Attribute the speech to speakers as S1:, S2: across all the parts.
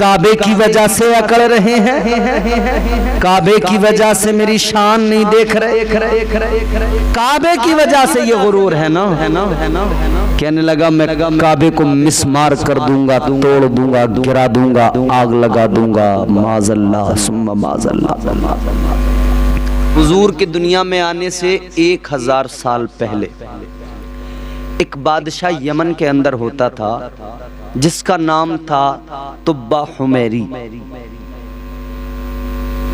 S1: काबे की वजह से अकड़ रहे हैं, काबे की वजह से मेरी शान नहीं देख रहे, काबे की वजह से ये गुरूर है ना। कहने लगा मैं काबे को मिसमार कर दूंगा, तोड़ दूंगा, गिरा दूंगा, आग लगा दूंगा। माज़ल्लाह सुम्मा माज़ल्लाह। हुजूर की दुनिया में आने से 1000 साल पहले एक बादशाह यमन के अंदर होता था जिसका नाम था तुब्बा हुमैरी।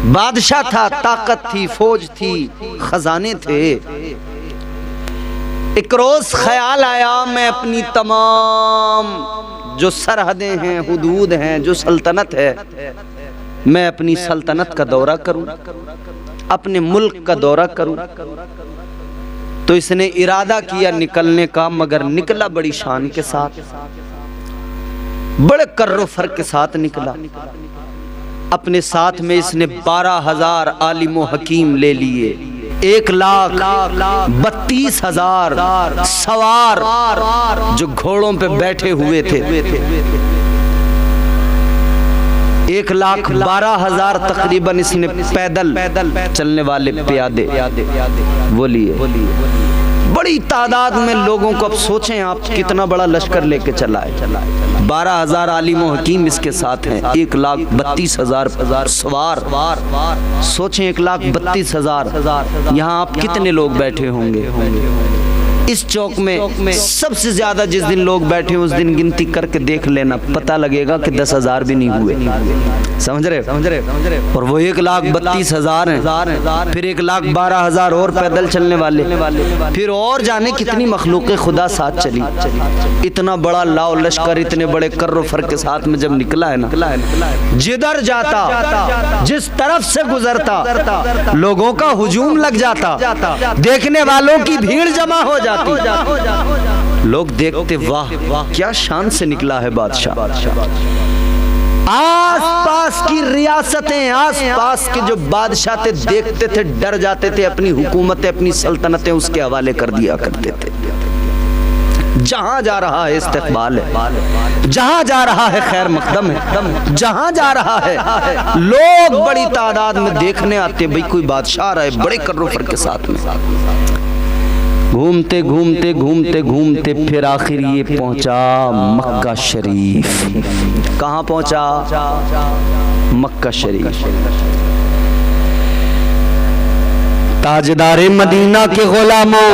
S1: बादशाह था, ताकत थी, फौज थी, खजाने थे। एक रोज ख्याल आया मैं अपनी तमाम जो सरहदें हैं, हुदूद हैं, जो सल्तनत है, मैं अपनी सल्तनत का दौरा करूं, अपने मुल्क का दौरा करूं। तो इसने इरादा किया निकलने का, मगर निकला बड़ी शान के साथ, बड़े कर्रो फर्क के साथ निकला। अपने साथ में इसने 12,000 आलिम व हकीम ले लिए, 1,32,000 सवार जो घोड़ों पे बैठे हुए थे, 1,12,000 तकरीबन इसने पैदल चलने वाले प्यादे वो लिए। बड़ी तादाद में लोगों को, अब सोचें आप कितना बड़ा लश्कर लेके चला है। 12,000 आलिम व हकीम इसके साथ हैं, 1,32,000 सवार। सोचें 1,32,000, यहाँ आप कितने लोग बैठे होंगे। इस चौक में सबसे ज्यादा जिस दिन लोग बैठे उस दिन गिनती करके देख लेना, पता लगेगा कि 10,000 भी नहीं हुए। समझ रहे? और वो 1,32,000 हैं, फिर 1,12,000 और पैदल चलने वाले, फिर और जाने कितनी मखलूक खुदा साथ चली। इतना बड़ा लाव लश्कर इतने बड़े कर्रो फर्क के साथ में जब निकला है ना, जिधर जाता, जिस तरफ से गुजरता, लोगों का हुजूम लग जाता, देखने वालों की भीड़ जमा हो जाती। लोग देखते, वाह क्या शान से निकला है बादशाह। आस पास की रियासतें, आस पास के जो बादशाह थे, देखते थे, डर जाते थे, अपनी हुकूमतें, अपनी सल्तनतें उसके हवाले कर दिया करते थे। जहां जा रहा है इस्तकबाल है, जहां जा रहा है खैर मकदम है, जहां जा रहा है लोग बड़ी तादाद में देखने आते, भाई कोई बादशाह आ रहा है, बड़े कर्रो फर्क के साथ में। घूमते घूमते घूमते घूमते फिर आखिर ये पहुंचा मक्का शरीफ। कहाँ पहुंचा? मक्का शरीफ। ताजदारे मदीना के गुलामों,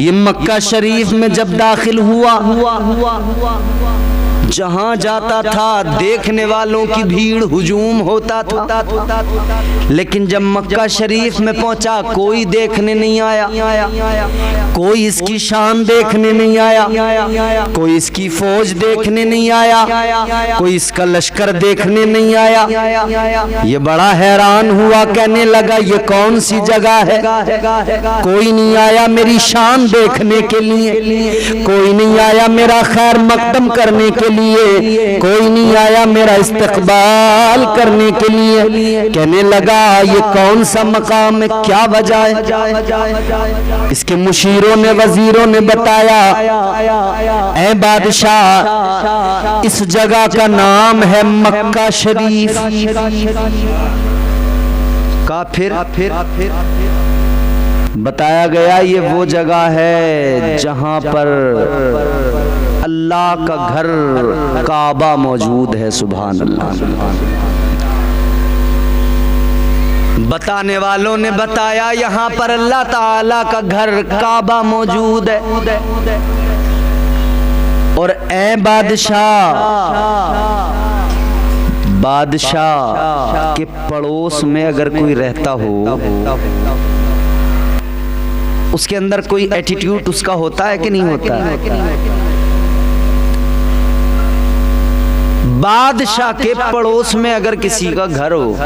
S1: ये मक्का शरीफ में जब दाखिल हुआ, जहां जाता था देखने वालों की भीड़, हुजूम होता था। लेकिन जब मक्का शरीफ में पहुंचा, कोई देखने नहीं आया, कोई इसकी शान देखने नहीं आया, कोई इसकी फौज देखने नहीं आया, कोई इसका लश्कर देखने नहीं आया। ये बड़ा हैरान हुआ, कहने लगा ये कौन सी जगह है? कोई नहीं आया मेरी शान देखने के लिए, कोई नहीं आया मेरा खैर मकदम करने के लिए, कोई नहीं आया मेरा इस्तकबाल करने के लिए। कहने लगा ये कौन सा मकाम है, क्या वजह है? इसके मुशीरों ने, वजीरों ने बताया, ऐ बादशाह इस जगह का नाम है मक्का शरीफ। का फिर बताया गया ये वो जगह है जहां पर अल्लाह का घर काबा मौजूद है। सुभान अल्लाह। बताने वालों ने बताया यहाँ पर अल्लाह ताला का घर काबा मौजूद है। और ऐ बादशाह, बादशाह के पड़ोस में अगर कोई रहता हो, उसके अंदर कोई एटीट्यूड उसका होता है कि नहीं होता है? बादशाह के पड़ोस में अगर किसी का घर हो,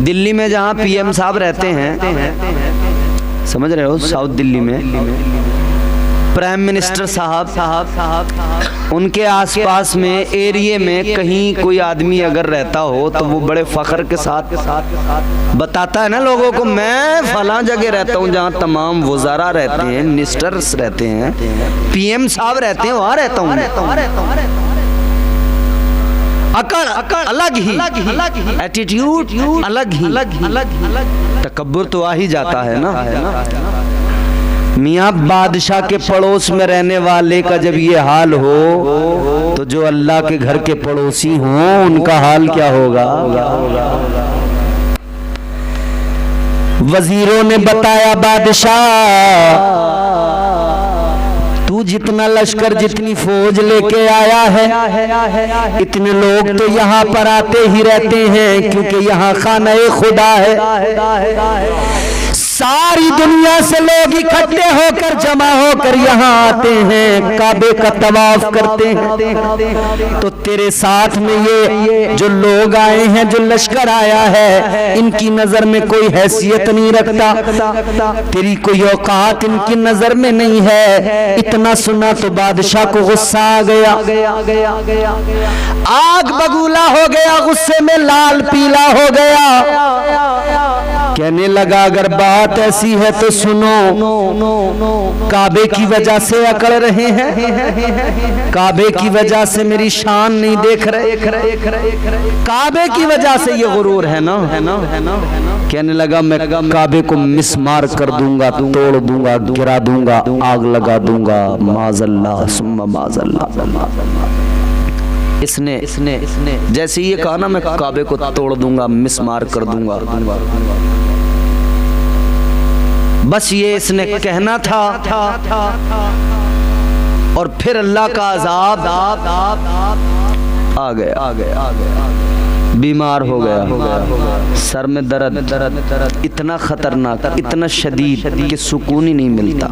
S1: दिल्ली में जहां पीएम साहब रहते हैं, समझ रहे हो, साउथ दिल्ली में प्राइम मिनिस्टर साहब, उनके आसपास में एरिया में कहीं कोई आदमी अगर रहता हो तो वो बड़े फख्र के साथ बताता है ना लोगों को, मैं फलां जगह रहता हूँ जहाँ तमाम वज़ारा रहते हैं, मिनिस्टर्स रहते हैं, पीएम साहब रहते हैं, वहाँ रहता हूँ। अकड़ अलग ही, एटीट्यूड अलग ही, तकब्बुर तो आ ही जाता है ना। मियाँ बादशाह के पड़ोस में रहने वाले का जब ये हाल हो तो जो अल्लाह के घर के पड़ोसी हों उनका हाल क्या होगा। वजीरों ने बताया बादशाह तू जितना लश्कर जितनी फौज लेके आया है, इतने लोग तो यहाँ पर आते ही रहते हैं क्योंकि यहाँ खाना-ए खुदा है। सारी दुनिया से लोग इकट्ठे होकर जमा होकर यहाँ आते हैं, काबे का तवाफ करते हैं। तो तेरे साथ में ये जो लोग आए हैं, जो लश्कर आया है, इनकी नजर में कोई हैसियत नहीं रखता, तेरी कोई औकात इनकी नजर में नहीं है। इतना सुना तो बादशाह को गुस्सा आ गया, आग बबूला हो गया, गुस्से में लाल पीला हो गया। कहने लगा अगर बात ऐसी है तो सुनो, काबे की वजह से अकड़ रहे हैं, काबे की वजह से मेरी शान नहीं देख रहे, काबे की वजह से ये गुरूर है ना। कहने लगा मैं काबे को मिसमार कर दूंगा, तोड़ दूंगा, गिरा दूंगा, आग लगा दूंगा। माज़ल्लाह सुम्मा माज़ल्लाह। इसने जैसे ये कहा ना मैं काबे को तोड़ दूंगा, मिसमार कर दूंगा, बस ये इसने कहना था और फिर अल्लाह का अज़ाब आ गया, बीमार हो गया, सर में दर्द इतना खतरनाक, इतना शदीद कि सुकून ही नहीं मिलता।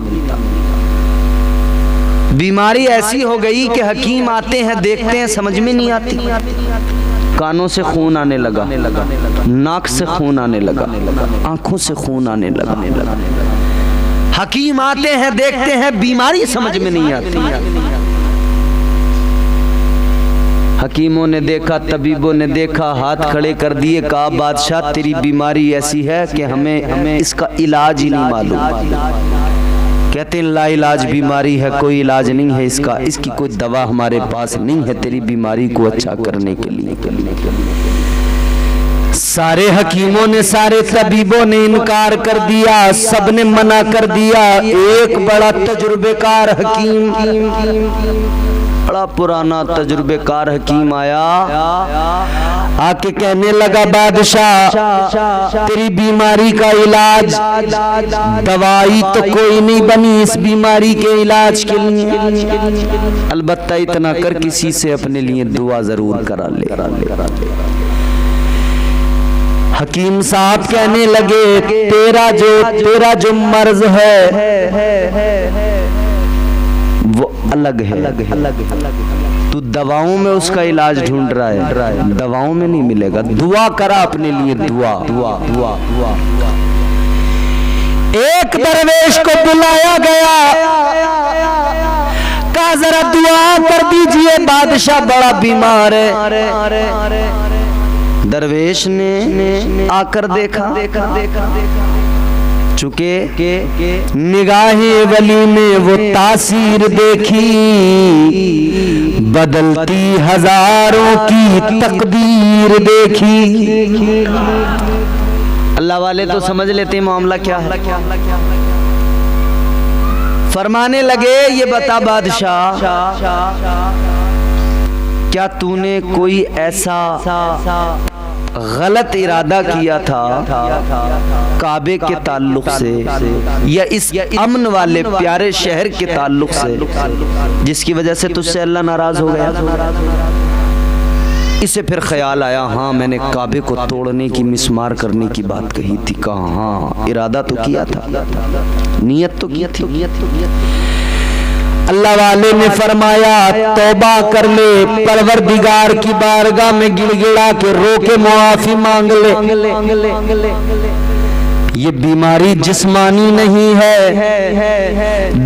S1: बीमारी ऐसी हो गई कि हकीम आते हैं, देखते हैं, समझ में नहीं आती। कानों से खून आने लगा, नाक से खून आने लगा, आंखों से खून आने लगा। हकीम आते हैं, देखते हैं, बीमारी समझ में नहीं आती। हकीमों ने देखा, तबीबों ने देखा, हाथ खड़े कर दिए, कहा बादशाह तेरी बीमारी ऐसी है कि हमें इसका इलाज ही नहीं मालूम। कहते हैं ला इलाज बीमारी है, कोई इलाज नहीं है इसका, इसकी कोई दवा हमारे पास नहीं है तेरी बीमारी को अच्छा करने के लिए। सारे हकीमों ने, सारे तबीबों ने इनकार कर दिया, सबने मना कर दिया। एक बड़ा तजुर्बेकार हकीम, बड़ा पुराना तजुर्बेकार हकीम आया, आके कहने लगा बादशाह तेरी बीमारी का इलाज, दवाई तो कोई नहीं बनी इस बीमारी के इलाज के लिए, अलबत्ता इतना कर किसी से अपने लिए दुआ जरूर करा ले। हकीम साहब कहने लगे तेरा जो मर्ज है वो अलग है, तू दवाओं में उसका इलाज ढूंढ रहा है, दवाओं में नहीं मिलेगा। दुआ करा अपने लिए, दुआ। एक दरवेश को बुलाया गया, कहा जरा दुआ कर दीजिए, बादशाह बड़ा बीमार है। दरवेश ने आकर देखा, चुके निगाहे वली में वो तासीर देखी, बदलती हजारों की तकदीर देखी। अल्लाह वाले तो समझ लेते हैं मामला क्या है। फरमाने लगे ये बता बादशाह, क्या तूने कोई ऐसा गलत इरादा किया था काबे के ताल्लुक से या इस अमन वाले प्यारे शहर के ताल्लुक से जिसकी वजह से तुझसे अल्लाह नाराज हो गया? इसे फिर ख्याल आया, हाँ मैंने काबे को तोड़ने की, मिसमार करने की बात कही थी। कहा हाँ इरादा तो किया था, नियत तो की थी। अल्लाह वाले ने फरमाया तौबा कर ले, परवरदिगार की बारगाह में गिड़गिड़ा के रो के मुआफी मांग ले। ये बीमारी जिस्मानी नहीं है,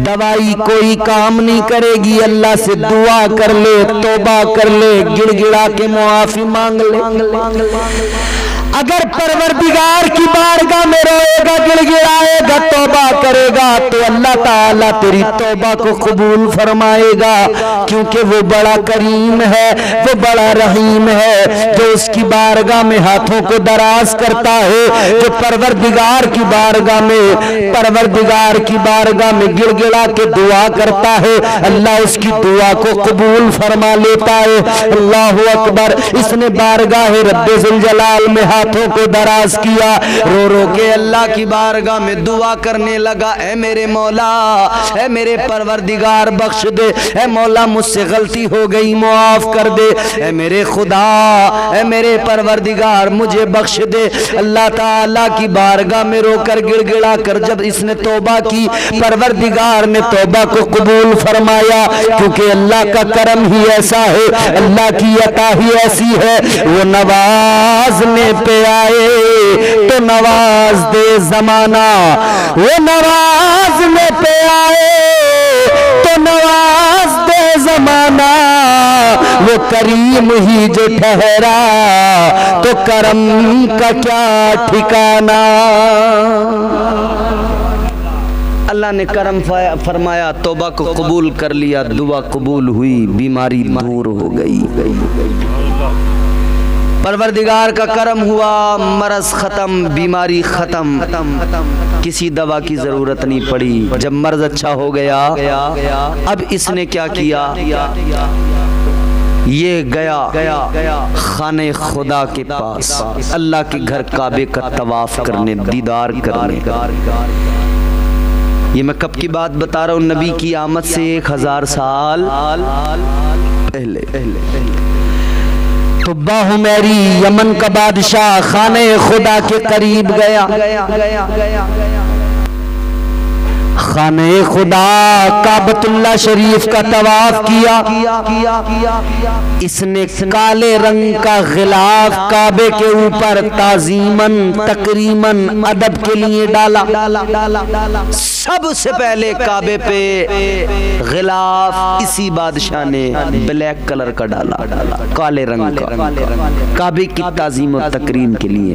S1: दवाई कोई काम नहीं करेगी। अल्लाह से दुआ कर ले, तौबा कर ले, गिड़गिड़ा के मुआफी मांग ले।
S2: अगर परवरदिगार की बारगाह में रोएगा, गिड़गिड़ाएगा, तौबा करेगा तो अल्लाह ताला तेरी तौबा को कबूल फरमाएगा, क्योंकि वो बड़ा करीम है, वो बड़ा रहीम है, जो उसकी बारगाह में हाथों को दराज करता है, जो परवरदिगार की बारगाह में गिड़गिड़ा के दुआ करता है, अल्लाह उसकी दुआ को कबूल फरमा लेता है। अल्लाहु अकबर। इसने बारगाह रब्बे जुल जलाल में हाथों को दराज किया, रो रो के अल्लाह की बारगाह में दुआ करने लगा, ऐ मेरे मौला, ऐ मेरे परवरदिगार बख्श दे, ऐ मौला मुझसे गलती हो गई माफ कर दे, ऐ मेरे खुदा, ऐ मेरे परवरदिगार मुझे बख्श दे। अल्लाह ताला की बारगाह में रोकर गिड़गिड़ा कर जब इसने तौबा की, परवरदिगार ने तौबा को कबूल फरमाया, क्योंकि अल्लाह का करम ही ऐसा है, अल्लाह की अता ही ऐसी है। वो नवाजने पे आए तो नवाज दे जमाना, वो नवाजने पे आए तो नवाज दे जमाना, वो करीम ही जो ठहरा तो करम का क्या ठिकाना।
S1: अल्लाह ने करम फरमाया, तौबा को कबूल कर लिया, दुआ कबूल हुई, बीमारी दूर हो गई। परवरदिगार का करम हुआ, मरज खत्म, बीमारी खत्म, किसी दवा की जरूरत नहीं पड़ी। जब मर्ज अच्छा हो गया, अब इसने क्या किया, ये गया खाने खुदा के पास, अल्लाह के घर काबे का तवाफ करने, दीदार करने। ये मैं कब की बात बता रहा हूँ, नबी की आमद से 1000 साल पहले।
S2: तो बाहुमेरी यमन का बादशाह खाने खुदा के करीब गया। खाने खुदा काबतुल्लाह शरीफ का तवाफ किया। इसने काले रंग का गिलाफ काबे के ऊपर ताजीमन तकरीमन अदब के लिए डाला।
S1: सबसे पहले काबे पे गिलाफ इसी बादशाह ने ब्लैक कलर का डाला, काले रंग का, काबे की ताजीम और तकरीम के लिए।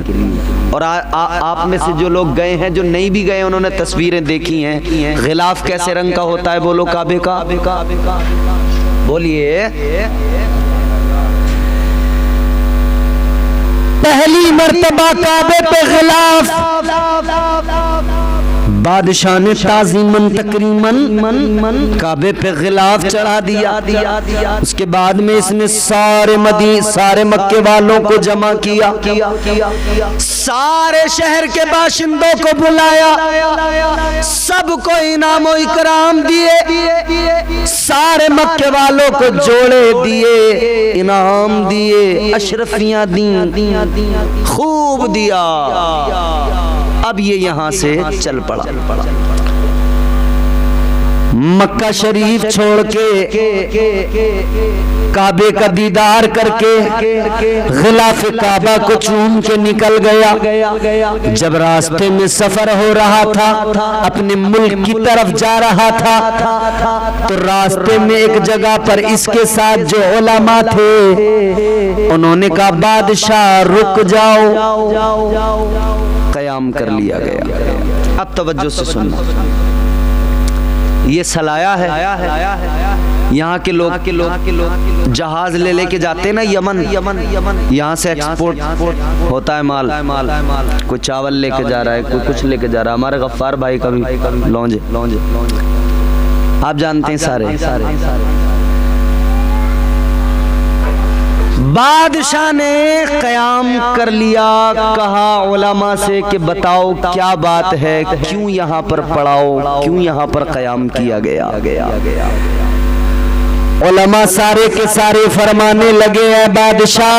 S1: और आप में से जो लोग गए हैं, जो नहीं भी गए, उन्होंने तस्वीरें देखी हैं। गिलाफ कैसे रंग का होता है, बोलो काबे का, बोलिए।
S2: पहली मर्तबा काबे पे गिलाफ बादशाह ने ताज़ीमन तकरीमन काबे पे गिलाफ चढ़ा दिया। उसके बाद में इसने सारे मक्के वालों को जमा किया, सारे शहर के बाशिंदों को बुलाया, सबको इनाम और इकराम दिए, सारे मक्के वालों को जोड़े दिए, इनाम दिए, अशरफियां दी, खूब दिया। अब ये यहां से चल पड़ा, मक्का शरीफ छोड़ के काबे का दीदार करके गिलाफ काबा को चूम के निकल गया। जब रास्ते में सफर हो रहा था, अपने मुल्क की तरफ जा रहा था, तो रास्ते में एक जगह पर इसके साथ जो उलमा थे, उन्होंने कहा बादशाह रुक जाओ, कयाम कर लिया गया। अब तवज्जो से सुनना, ये सलाया है। यहाँ के लोग जहाज ले लेके जाते हैं ना यमन, यहाँ से एक्सपोर्ट होता है माल, कोई चावल लेके जा रहा है, कोई कुछ लेके जा रहा है। हमारे गफ्फार भाई का भी लौंजे, आप जानते हैं सारे। बादशाह ने कयाम कर लिया, कहा उलमा से कि बताओ क्या बात है, क्यों यहाँ पर पढ़ाओ, क्यों यहाँ पर कयाम किया गया। उलमा सारे के सारे फरमाने लगे, हैं बादशाह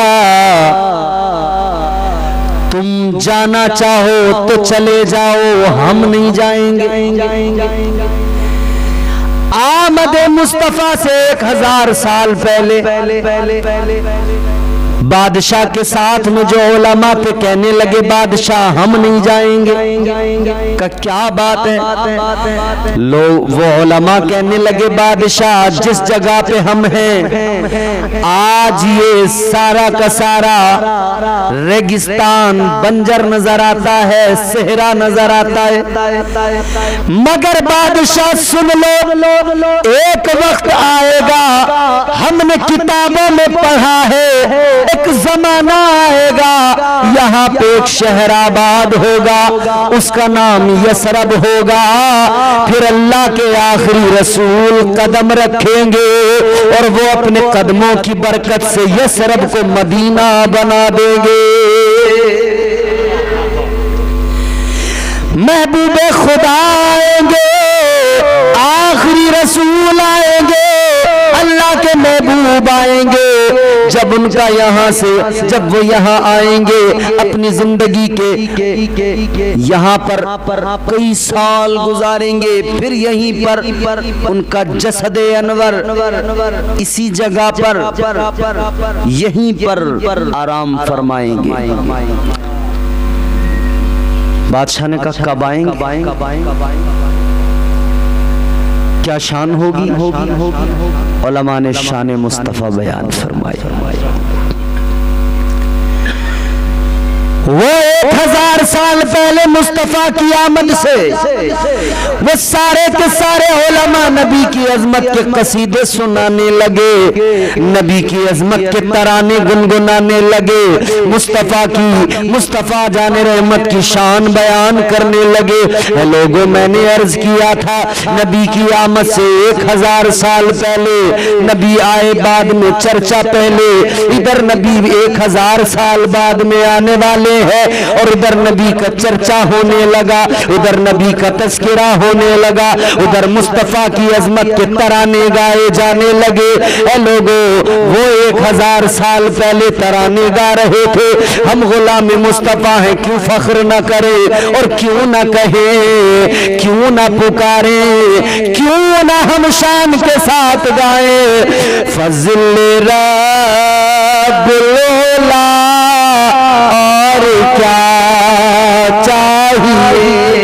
S2: तुम जाना चाहो तो चले जाओ, हम नहीं जाएंगे। आमद मुस्तफा से 1000 साल पहले बादशाह के साथ में जो उलमा थे कहने लगे बादशाह हम नहीं जाएंगे। का क्या बात है? लोग वो उलमा कहने लगे बादशाह जिस जगह पे हम हैं आज ये सारा का सारा रेगिस्तान बंजर नजर आता है, सहरा नजर आता है, मगर बादशाह सुन लो एक वक्त आएगा, हमने किताबों में पढ़ा है एक जमाना आएगा यहाँ पे एक शहर आबाद होगा, उसका नाम यसरब होगा। फिर अल्लाह के आखिरी रसूल कदम रखेंगे और वो अपने कदमों की बरकत से यसरब को मदीना बना देंगे। महबूबे खुदा आएंगे, आखिरी रसूल आएंगे, अल्लाह के महबूब आएंगे। जब उनका यहाँ से जब वो यहाँ आएंगे अपनी जिंदगी के यहाँ पर कई साल गुजारेंगे, फिर यहीं पर उनका जसदे अनवर इसी जगह पर यहीं पर आराम फरमाएंगे। बादशाह ने कहा कब आएंगे? क्या शान होगी? उलमा ने शान मुस्तफ़ा बयान फरमाई। वो 1000 साल पहले मुस्तफ़ा की आमद से वो सारे के सारे उलमा नबी की अजमत के कसीदे सुनाने लगे, नबी की अजमत के तराने गुनगुनाने लगे, मुस्तफ़ा जाने रहमत की शान बयान करने लगे। लोगों मैंने अर्ज किया था नबी की आमद से 1000 साल पहले नबी आए, बाद में चर्चा पहले, इधर नबी 1000 साल बाद में आने वाले है और उधर नबी का चर्चा होने लगा, उधर नबी का तस्करा होने लगा, उधर मुस्तफ़ा की अजमत के तराने गाए जाने लगे। ए लोगों वो 1000 साल पहले तराने गा रहे थे, हम गुलाम मुस्तफ़ा हैं क्यों फख्र न करें और क्यों न कहें, क्यों न पुकारे, क्यों न हम शान के साथ गाएं। फज़ल रब्बुल औला और क्या चाहिए।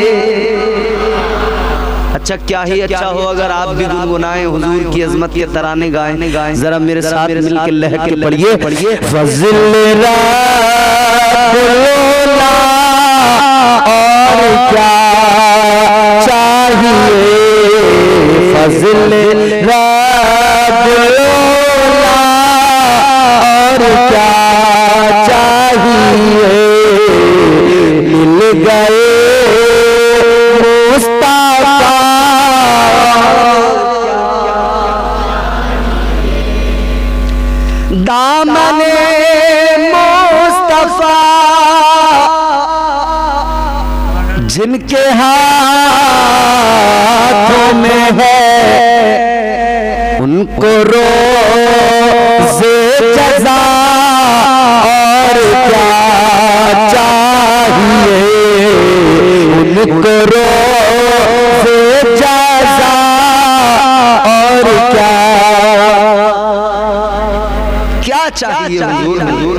S1: अच्छा क्या ही अच्छा हो अगर आप भी गुनगुनाएं हुजूर की अजमत के तराने गाएं। जरा मेरे साथ मिल के लह के पढ़िए।
S2: फज़ल रब्बुल औला और क्या चाहिए, फज़ल रब्बुल औला और क्या चाहिए। मिल गए मुस्तफ़ा, दामने मुस्तफ़ा, जिनके हाथों में है उनको रोज़े जज़ा और क्या चाहिए, उनको रोज़े जज़ा और क्या
S1: चाहिए हुजूर।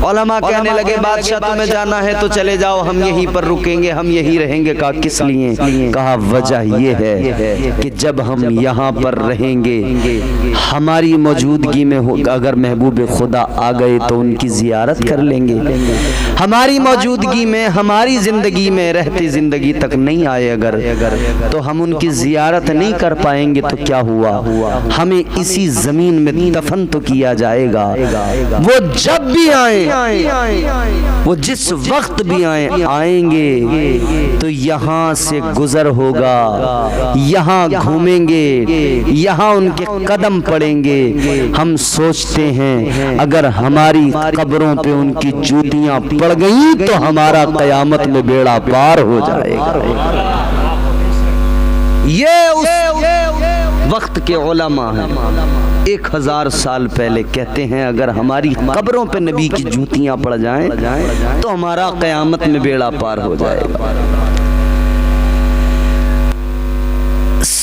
S1: उलमा कहने लगे बादशाह तुम्हें जाना है तो चले जाओ, हम यहीं पर रुकेंगे, हम यहीं रहेंगे। कहा किस लिए? कहा वजह ये है कि जब हम यहाँ पर रहेंगे हमारी मौजूदगी में अगर महबूब खुदा आ गए तो उनकी जियारत कर लेंगे, हमारी मौजूदगी में हमारी जिंदगी में रहती जिंदगी तक नहीं आए अगर तो हम उनकी जियारत नहीं कर पाएंगे तो क्या हुआ, हमें इसी जमीन में दफन तो किया जाएगा। वो जब भी आए, वो जिस वक्त भी आएंगे तो यहाँ से गुजर होगा, यहाँ घूमेंगे, यहाँ उनके कदम पड़ेंगे। हम सोचते हैं अगर हमारी कब्रों पे उनकी जूतियां पड़ गई तो हमारा कयामत में बेड़ा पार हो जाएगा। ये उस वक्त के उलमा हैं, 1000 साल पहले कहते हैं अगर हमारी कब्रों पे नबी की जूतियां पड़ जाएं तो हमारा कयामत में बेड़ा पार हो जाएगा।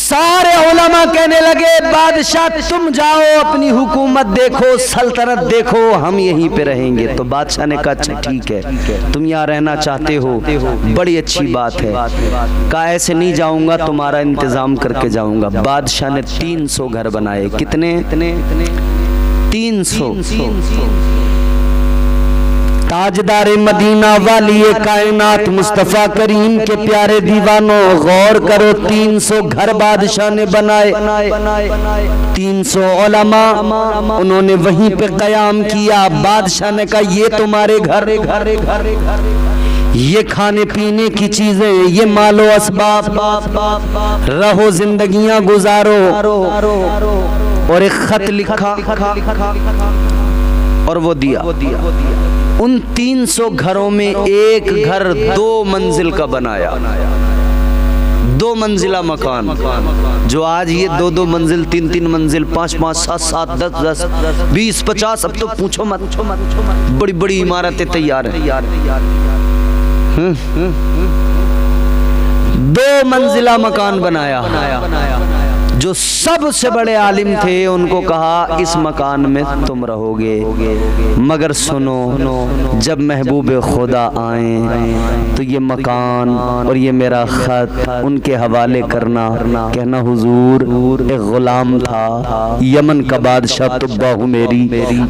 S2: सारे उलमा कहने लगे बादशाह तुम जाओ अपनी हुकूमत देखो, सल्तनत देखो, हम यहीं पे रहेंगे। तो बादशाह ने कहा अच्छा ठीक है, तुम यहाँ रहना चाहते हो, बड़ी अच्छी बात है। कहा ऐसे नहीं जाऊंगा, तुम्हारा इंतजाम करके जाऊंगा। बादशाह ने 300 घर बनाए। कितने? 300। ताजदार मदीना वाली कायनात मुस्तफ़ा करीम के प्यारे दीवानों गौर करो, 300 घर बादशाह ने बनाए। 300 उलमा उन्होंने वहीं पे कयाम किया। बादशाह ने कहा ये तुम्हारे घर, ये खाने पीने की चीजें, ये मालो असबाब, रहो जिंदगियां गुजारो। और एक खत लिखा और वो दिया। उन 300 घरों में एक घर 2 मंजिल का बनाया, 2 मंजिला मकान। जो आज ये 2-2 मंजिल, 3-3 मंजिल, 5-5, 7-7, 10-10, 20, 50, अब तो पूछो मत, बड़ी बड़ी इमारतें तैयार हैं। 2 मंजिला मकान बनाया। जो सबसे बड़े आलिम थे उनको कहा इस मकान में तुम रहोगे, मगर सुनो जब महबूब खुदा आए तो ये मकान और ये मेरा खत उनके हवाले करना, कहना हुजूर एक गुलाम था, यमन का बादशाह तुब्बा हुमैरी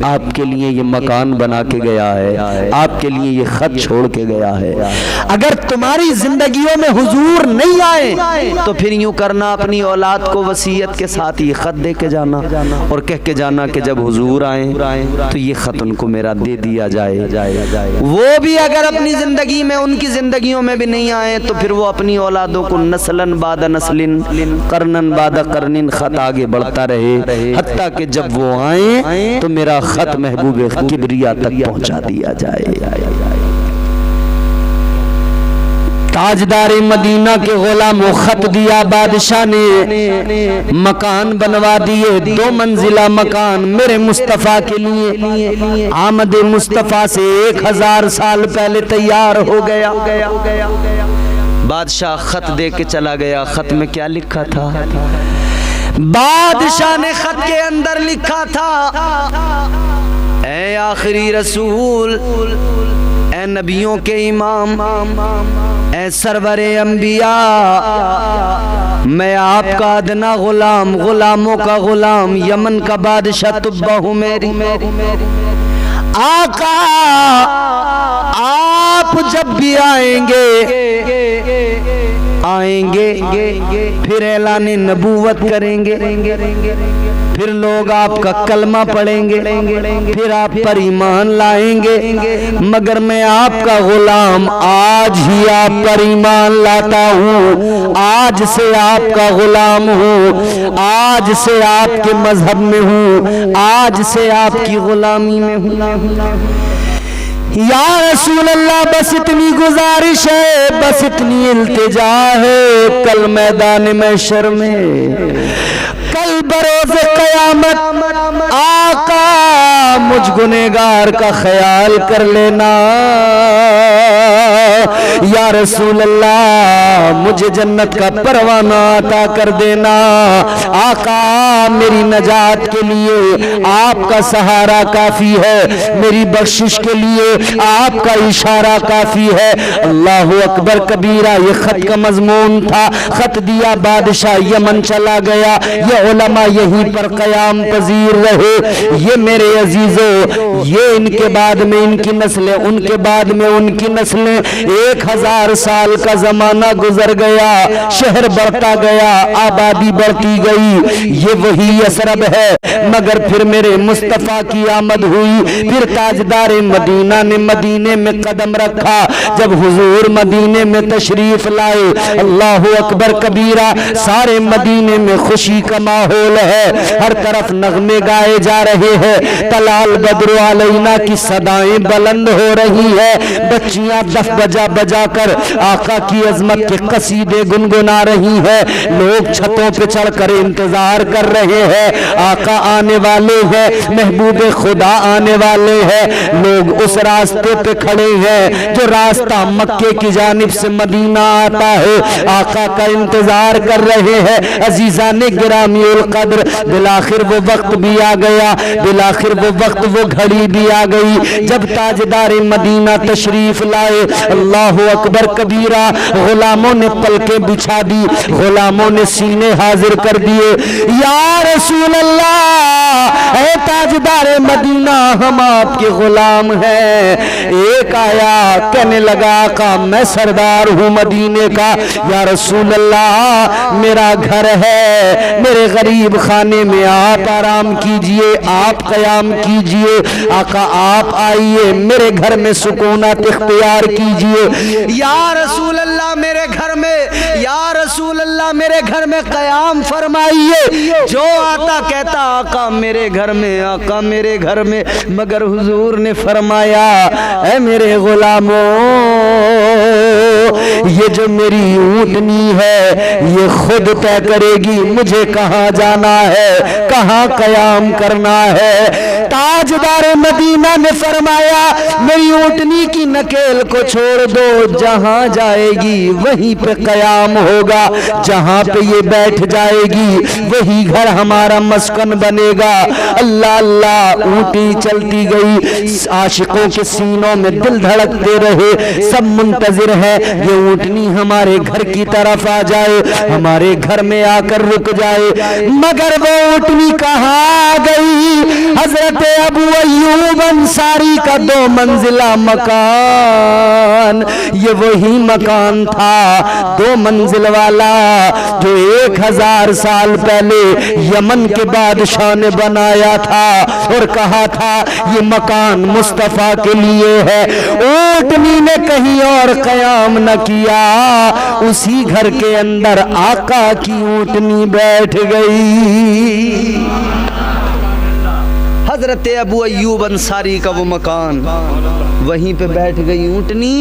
S2: आपके लिए ये मकान बना के गया है, आपके लिए ये खत छोड़ के गया है। अगर तुम्हारी जिंदगियों में हुजूर नहीं आए तो फिर यूं करना, अपनी औलाद को वसीयत के साथ ये खत दे के जाना और कह के जाना कि जब हुजूर आए तो ये खत उनको मेरा दे दिया जाए। वो भी अगर अपनी जिंदगी में, उनकी जिंदगियों में भी नहीं आए तो फिर वो अपनी औलादों को नस्लन बादा नस्लिन, करनन बादा करनिन खत आगे बढ़ता रहे, हत्ता कि जब वो आए तो मेरा खत महबूब किबरिया तक पहुंचा दिया जाए। ताजदार मदीना के गुलाम खत दिया, बादशाह ने मकान बनवा दिए, 2 मंजिला मकान मेरे मुस्तफ़ा के लिए। आमद मुस्तफ़ा से 1000 साल पहले तैयार हो गया। बादशाह खत दे के चला गया। खत में क्या लिखा था? बादशाह ने खत के अंदर लिखा था, ऐ आखिरी रसूल, ऐ नबियों के इमाम, ऐ सरवरे अंबिया, मैं आपका अदना गुलाम, गुलामों का गुलाम, यमन का बादशाह तुब्बा हुमैरी। आका आप जब भी आएंगे फिर ऐलान नबूवत करेंगे, फिर लोग आपका कलमा पढ़ेंगे, फिर आप पर ईमान लाएंगे, मगर मैं आपका गुलाम आज ही आप पर ईमान लाता हूँ, आज से आपका गुलाम हूँ, आज से आपके मजहब में हूँ, आज से आपकी गुलामी में हूँ। या रसूल अल्लाह, बस इतनी गुजारिश है, बस इतनी इल्तिजा है, कल मैदान महशर में, कल बरोज़ क़यामत आका मुझ गुनेगार का ख्याल कर लेना। या रसूल अल्लाह, मुझे जन्नत का परवाना अता कर देना। आका, मेरी नजात के लिए आपका सहारा काफी है, मेरी बख्शिश के लिए आपका इशारा काफी है। अल्लाह अकबर कबीरा, ये खत का मजमून था। खत दिया, बादशाह यमन चला गया, ये उलमा यहीं पर कयाम पजीर रहे। ये मेरे अजीजों, ये इनके बाद में इनकी नस्लें, उनके बाद में उनकी नस्लें, 1000 साल का जमाना गुजर गया, शहर बढ़ता गया, आबादी बढ़ती गई। ये वही असरब है, मगर फिर मेरे मुस्तफ़ा की आमद हुई। फिर ताजदार मदीना ने मदीने में कदम रखा। जब हुजूर मदीने में तशरीफ लाए, अल्लाह अकबर कबीरा, सारे मदीने में खुशी का माहौल है, हर तरफ नगमे गाए जा रहे हैं, तलाल बद्र अलैना की सदाएं बुलंद हो रही है, बच्चियां दफ बजा बाजा बजाकर आका की अजमत के कसीदे गुनगुना रही है। लोग छतों पे चढ़कर इंतजार कर रहे हैं, आका आने वाले हैं, महबूब खुदा आने वाले हैं। लोग उस रास्ते पे खड़े हैं जो रास्ता मक्के की जानिब से मदीना आता है, आका का इंतजार कर रहे हैं। अजीजा ने गिरामीउल कद्र, बिलाखिर वो वक्त भी आ गया, बिलाखिर वो वक्त वो घड़ी भी आ गई जब ताजदार मदीना तशरीफ लाए। अल्लाह अकबर कबीरा। गुलामों ने पलकें बिछा दी, गुलामों ने सीने हाजिर कर दिए। या रसूल अल्लाह, ऐ ताजदार मदीना, हम आपके गुलाम हैं। एक आया कहने लगा आका मैं सरदार हूँ मदीने का। या रसूल अल्लाह, मेरा घर है, मेरे गरीब खाने में आप आराम कीजिए, आप कयाम कीजिए। आका आप आइए, मेरे घर में सुकूनत इख्तियार कीजिए। या रसूल अल्लाह, मेरे घर में, या रसूल अल्लाह, मेरे घर में कयाम फरमाइए। जो आता कहता आका मेरे घर में, आका मेरे घर में। मगर हुजूर ने फरमाया, ऐ मेरे गुलामों, ये जो मेरी ऊँटनी है ये खुद तय करेगी मुझे कहाँ जाना है, कहाँ कयाम करना है। ताजदार मदीना ने फरमाया, मेरी ऊँटनी की नकेल को छोड़ दो, जहाँ जाएगी वहीं पे कयाम होगा, जहाँ पे ये बैठ जाएगी वही घर हमारा मस्कन बनेगा। अल्लाह अल्लाह, ऊँटनी चलती गई, आशिकों के सीनों में दिल धड़कते रहे, सब मुंतजिर है ये ऊँटनी हमारे घर की तरफ आ जाए, हमारे घर में आकर रुक जाए। मगर वो ऊँटनी कहाँ गई? हजरत अबू अय्यूब अंसारी का 2 मंजिला मकान, ये वही मकान था 2 मंजिल वाला जो 1000 साल पहले यमन के बादशाह ने बनाया था और कहा था ये मकान मुस्तफा के लिए है। ऊँटनी ने कहीं और कयाम न किया, उसी घर के अंदर आका की ऊँटनी बैठ गई। हजरत अबू अय्यूब अंसारी का वो मकान, वहीं पे बैठ गई ऊँटनी।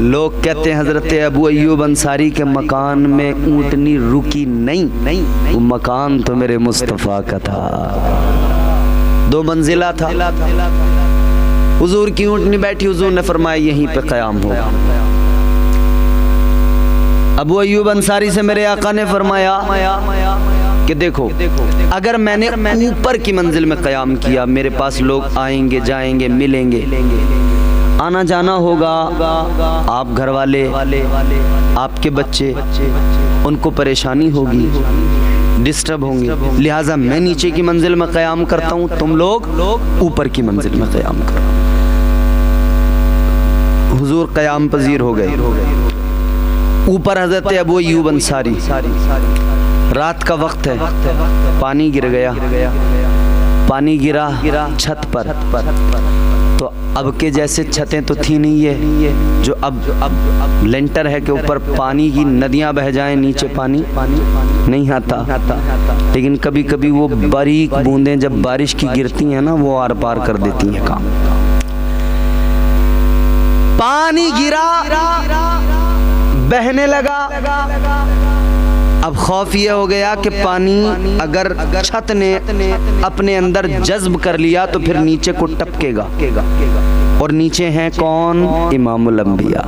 S2: लोग कहते हैं हजरत अबू अय्यूब अंसारी के मकान में ऊँटनी रुकी नहीं, वो मकान तो मेरे मुस्तफ़ा का था, 2 मंजिला था। हुजूर की ऊँटनी बैठी, हुजूर ने फरमाया यहीं पे क़याम हो। अबू अय्यूब अंसारी से मेरे आका ने फरमाया कि देखो, अगर मैंने ऊपर की मंजिल में क़याम किया, मेरे पास लोग आएंगे जाएंगे मिलेंगे, आना जाना होगा, आप घर वाले, आपके बच्चे, उनको परेशानी होगी, डिस्टर्ब होंगे, लिहाजा मैं नीचे की मंजिल में क़याम करता हूँ, तुम लोग ऊपर की मंजिल में क़याम करो। हुजूर क़याम पजीर हो गए। ऊपर हजरत अबू अय्यूब अंसारी, रात का वक्त है, पानी गिर गया, पानी गिरा छत पर। तो अब के जैसे छतें तो थी नहीं है जो अब लेंटर है कि ऊपर पानी की नदियां बह जाएं, नीचे पानी नहीं आता। लेकिन कभी कभी वो बारीक बूंदें जब बारिश की गिरती हैं ना, वो आर पार कर देती हैं काम। पानी गिरा, बहने लगा। अब खौफ यह हो गया कि पानी अगर छत ने अपने अंदर जज्ब कर लिया तो फिर नीचे को टपकेगा, और नीचे हैं कौन? इमामुल अंबिया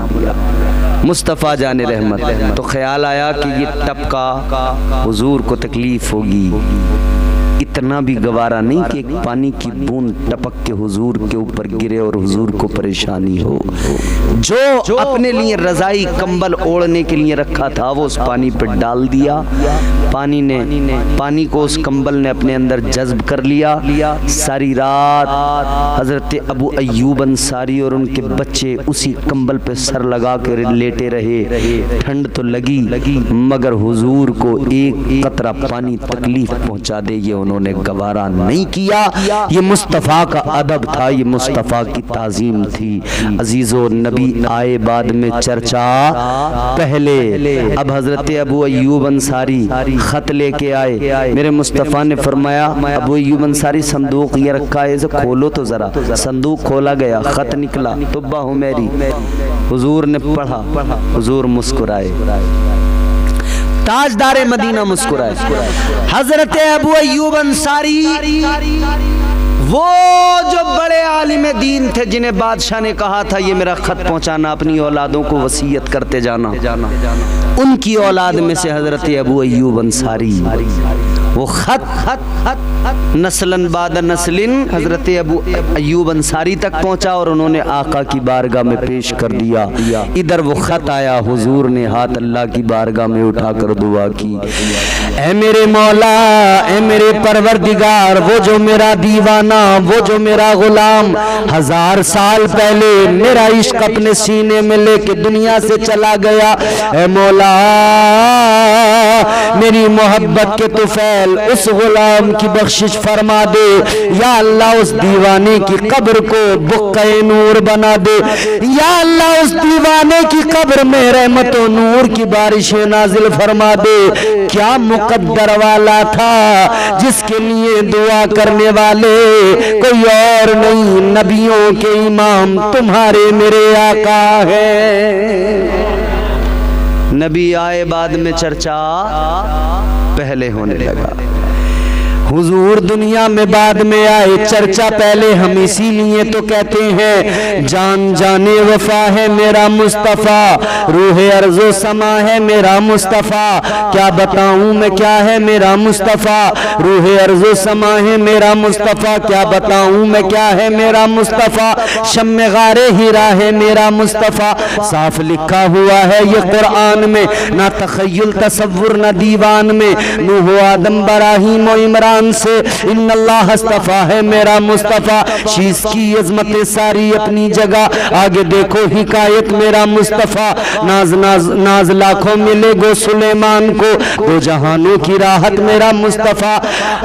S2: मुस्तफ़ा जाने रहमत। तो ख्याल आया कि ये टपका हुजूर को तकलीफ होगी। इतना भी गवारा नहीं कि एक पानी की बूंद टपक के हुजूर के ऊपर गिरे और हुजूर को परेशानी हो। जो अपने लिए रजाई कंबल ओढ़ने के लिए रखा था वो उस पानी पर डाल दिया। पानी को उस कंबल ने अपने अंदर जज्ब कर लिया। सारी रात हजरत अबू अय्यूब अंसारी और उनके बच्चे उसी कंबल पे सर लगा कर लेटे रहे। ठंड तो लगी मगर हुजूर को एक कतरा पानी तकलीफ पहुंचा दे ये उन्होंने
S1: उन्होंने गवारा नहीं किया। ये मुस्तफ़ा का अदब था, ये मुस्तफ़ा की ताज़ीम थी। अजीज़ो, नबी आए बाद में चर्चा पहले। अब हज़रत अबू अय्यूब अंसारी ख़त लेके आए, मेरे मुस्तफ़ा ने फरमाया अबू अय्यूब अंसारी संदूक ये रखा है, इसे खोलो तो ज़रा। संदूक खोला गया, ख़त निकला, तुब्बा हुमैरी। हुजूर ने पढ़ा, हुजूर मुस्कुराए, ताजदारे मदीना मुस्कुराए। हजरत अबू अय्यूब अंसारी वो जो बड़े आलिम दीन थे, जिन्हें बादशाह ने कहा था ये मेरा खत पहुंचाना, अपनी औलादों को वसीयत करते जाना, उनकी औलाद में से हजरत अबू अय्यूब अंसारी वो खत नस्लन बाद नस्लिन हजरत अबू अय्यूब अंसारी तक पहुंचा और उन्होंने आका की बारगाह में पेश कर दिया। इधर वो खत आया, हुजूर ने हाथ अल्लाह की बारगाह में उठाकर दुआ की, ऐ मेरे मौला, ऐ मेरे परवरदिगार, वो जो मेरा दीवाना, वो जो मेरा गुलाम 1000 साल पहले मेरा इश्क अपने सीने में लेके दुनिया से चला गया, ऐ मौला मेरी मोहब्बत के तुफैल उस गुलाम की बख्शिश फरमा दे। या अल्लाह उस दीवाने की कब्र को बुक्के नूर बना दे। या अल्लाह उस दीवाने की कब्र में रहमत और नूर की बारिशें नाजिल फरमा दे। क्या मुकद्दर वाला था जिसके लिए दुआ करने वाले कोई और नहीं, नबियों के इमाम तुम्हारे मेरे आका है। नबी आए बाद में चर्चा पहले होने लगा। हुजूर दुनिया में बाद में आए, चर्चा पहले। हम इसीलिए तो कहते हैं जान जाने वफा है मेरा मुस्तफ़ा, रूह अर्ज़ो समा है मेरा मुस्तफ़ा। क्या बताऊं मैं क्या है मेरा मुस्तफ़ा, रूह अर्ज़ो समा है मेरा मुस्तफ़ा। क्या बताऊं मैं क्या है मेरा मुस्तफ़ा, शम्मे गारे हीरा है मेरा मुस्तफ़ा। साफ लिखा हुआ है ये कुरान में, ना तखय्युल तसव्वुर ना दीवान में। नूह आदम बराहीम और इमरान से इन्नल्लाह अस्तफा है मेरा मुस्तफ़ा। शीश की अज़मतें सारी अपनी जगह, आगे देखो हिकायत मेरा मुस्तफ़ा। नाज नाज नाज लाखों मिले गो सुलेमान को, दो जहानों की राहत मेरा मुस्तफ़ा।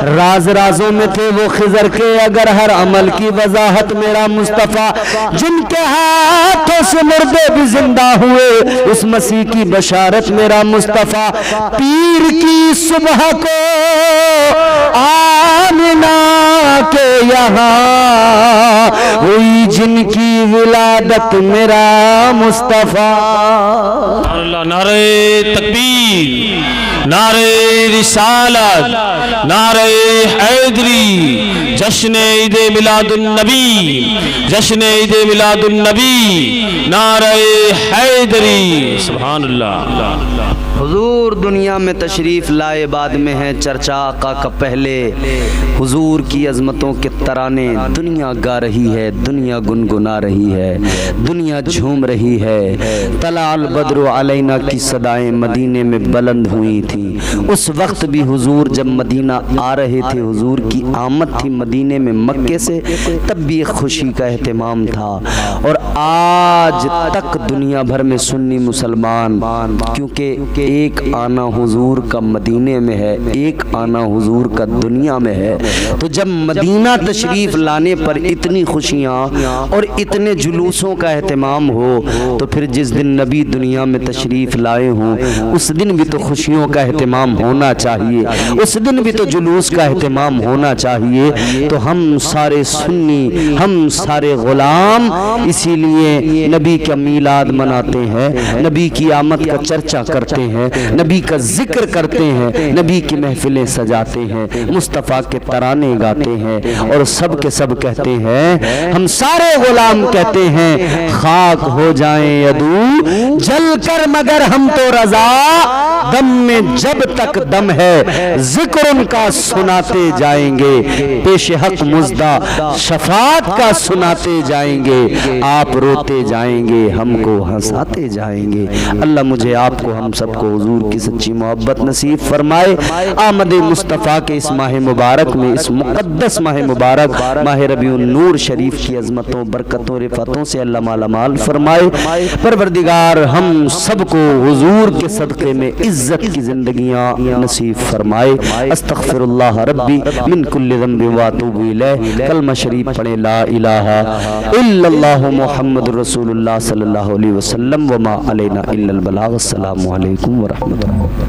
S1: राज राजों में थे वो खिजर के, अगर हर अमल की वजाहत मेरा मुस्तफ़ा। जिनके हाथों से मुर्दे भी जिंदा हुए, उस मसीह की बशारत मेरा मुस्तफ़ा। पीर की सुबह को आमिना के यहाँ हुई जिनकी विलादत मेरा मुस्तफ़ा।
S3: नारे तकबीर, नारे रिसालत, नारे हैदरी, जश्न ईद मिलादुन नबी, जश्न ईद मिलादुन नबी, नारे हैदरी। सुभान अल्लाह।
S1: हुजूर दुनिया में तशरीफ़ लाए बाद में है चर्चा आका का पहले। हुजूर की अज़मतों के तराने दुनिया गा रही है, दुनिया गुनगुना रही है, दुनिया झूम रही है। तला अल बद्र अलैना की सदाएं मदीने में बुलंद हुई थी। उस वक्त भी हुजूर जब मदीना आ रहे थे, हुजूर की आमद थी मदीने में मक्के से, तब भी एक खुशी का एहतमाम था। और आज तक दुनिया भर में सुन्नी मुसलमान, क्योंकि एक आना हुजूर का मदीने में है, एक आना हुजूर का दुनिया में है। तो जब मदीना तशरीफ़ लाने पर इतनी खुशियाँ और इतने जुलूसों का एहतमाम हो, तो फिर जिस दिन नबी दुनिया में तशरीफ़ लाए हों, उस दिन भी तो खुशियों का एहतमाम होना चाहिए, उस दिन भी तो जुलूस का एहतमाम होना चाहिए। तो हम सारे सुन्नी, हम सारे गुलाम इसीलिए नबी का मीलाद मनाते हैं, नबी की आमद का चर्चा करते हैं, नबी का जिक्र करते हैं, नबी की महफिलें सजाते हैं, मुस्तफ़ा के तराने गाते हैं। और सब के सब कहते हैं, हम सारे गुलाम कहते हैं, खाक हो जाएं यदू जल कर मगर हम तो रजा, दम में जब तक दम है जिक्र उनका सुनाते जाएंगे, पेश हक मुज़दा शफात का सुनाते जाएंगे। आप रोते जाएंगे, हमको हंसाते जाएंगे। अल्लाह मुझे आपको हम सबको को हुजूर की सच्ची मोहब्बत नसीब फरमाए। आमद मुस्तफ़ा के इस माह मुबारक में, इस मुक़द्दस माह मुबारक माह रबीउन नूर शरीफ की अज़मतों, बरकतों, रिफ़तों से अल्लाह मालामाल फरमाए। परवरदिगार हम सबको हुजूर के सदक़े में इज्जत की ज़िंदगियाँ नसीब फरमाए। अस्तग़फिरुल्लाह रब्बी मिन कुल्लि ज़ंबिन व अतूबु इलैह। कलमा शरीफ पढ़े ला इलाहा इल्लल्लाहु मुहम्मदुर रसूलुल्लाह सल्लल्लाहु अलैहि वसल्लम व मा अलैना इल्लल बलाग। अस्सलामु अलैकुम व रहमतुल्लाह।